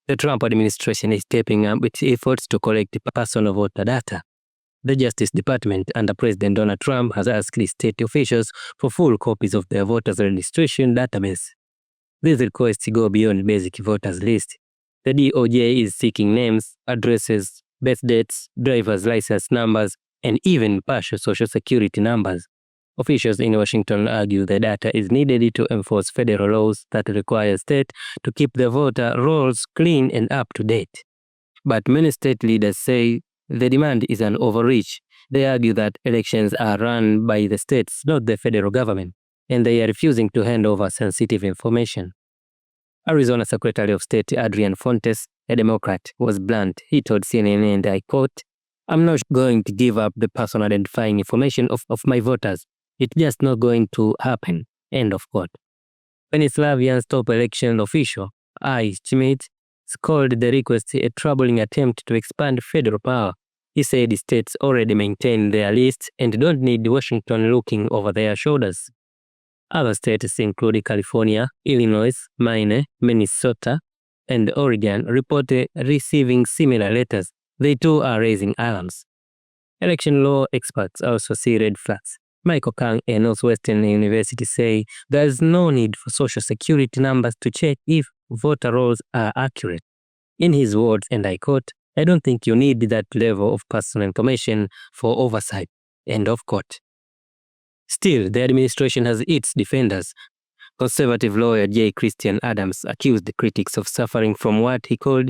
The Trump administration is stepping up its efforts to collect personal voter data. The Justice Department under President Donald Trump has asked state officials for full copies of their voters' registration database. These requests go beyond basic voters list. The DOJ is seeking names, addresses, birth dates, driver's license numbers, and even partial social security numbers. Officials in Washington argue the data is needed to enforce federal laws that require states to keep their voter rolls clean and up to date. But many state leaders say the demand is an overreach. They argue that elections are run by the states, not the federal government, and they are refusing to hand over sensitive information. Arizona Secretary of State Adrian Fontes, a Democrat, was blunt. He told CNN, and I quote, "I'm not going to give up the personal identifying information of my voters. It's just not going to happen," end of quote. Pennsylvania's top election official, I. Schmidt, called the request a troubling attempt to expand federal power. He said states already maintain their lists and don't need Washington looking over their shoulders. Other states include California, Illinois, Maine, Minnesota, and Oregon reported receiving similar letters. They too are raising alarms. Election law experts also see red flags. Michael Kang at Northwestern University say there is no need for social security numbers to check if voter rolls are accurate. In his words, and I quote, "I don't think you need that level of personal information for oversight," end of quote. Still, the administration has its defenders. Conservative lawyer J. Christian Adams accused the critics of suffering from what he called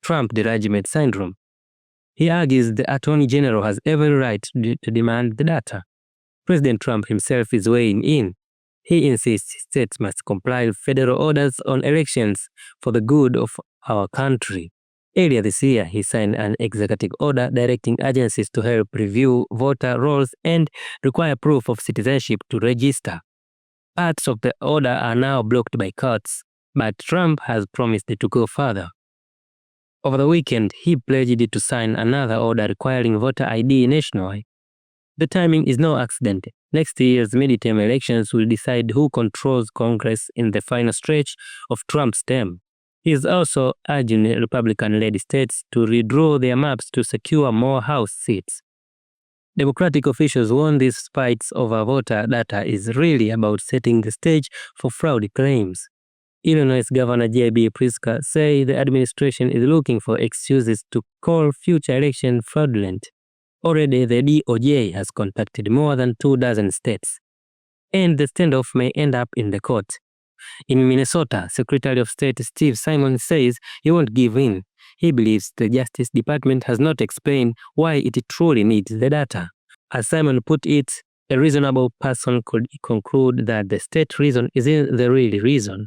Trump derangement syndrome. He argues the Attorney General has every right to demand the data. President Trump himself is weighing in. He insists states must comply with federal orders on elections for the good of our country. Earlier this year, he signed an executive order directing agencies to help review voter rolls and require proof of citizenship to register. Parts of the order are now blocked by courts, but Trump has promised to go further. Over the weekend, he pledged to sign another order requiring voter ID nationwide. The timing is no accident. Next year's midterm elections will decide who controls Congress in the final stretch of Trump's term. He is also urging Republican-led states to redraw their maps to secure more House seats. Democratic officials warn these fights over voter data is really about setting the stage for fraud claims. Illinois Governor J.B. Pritzker say the administration is looking for excuses to call future elections fraudulent. Already, the DOJ has contacted more than 24 states, and the standoff may end up in the court. In Minnesota, Secretary of State Steve Simon says he won't give in. He believes the Justice Department has not explained why it truly needs the data. As Simon put it, a reasonable person could conclude that the state reason isn't the real reason.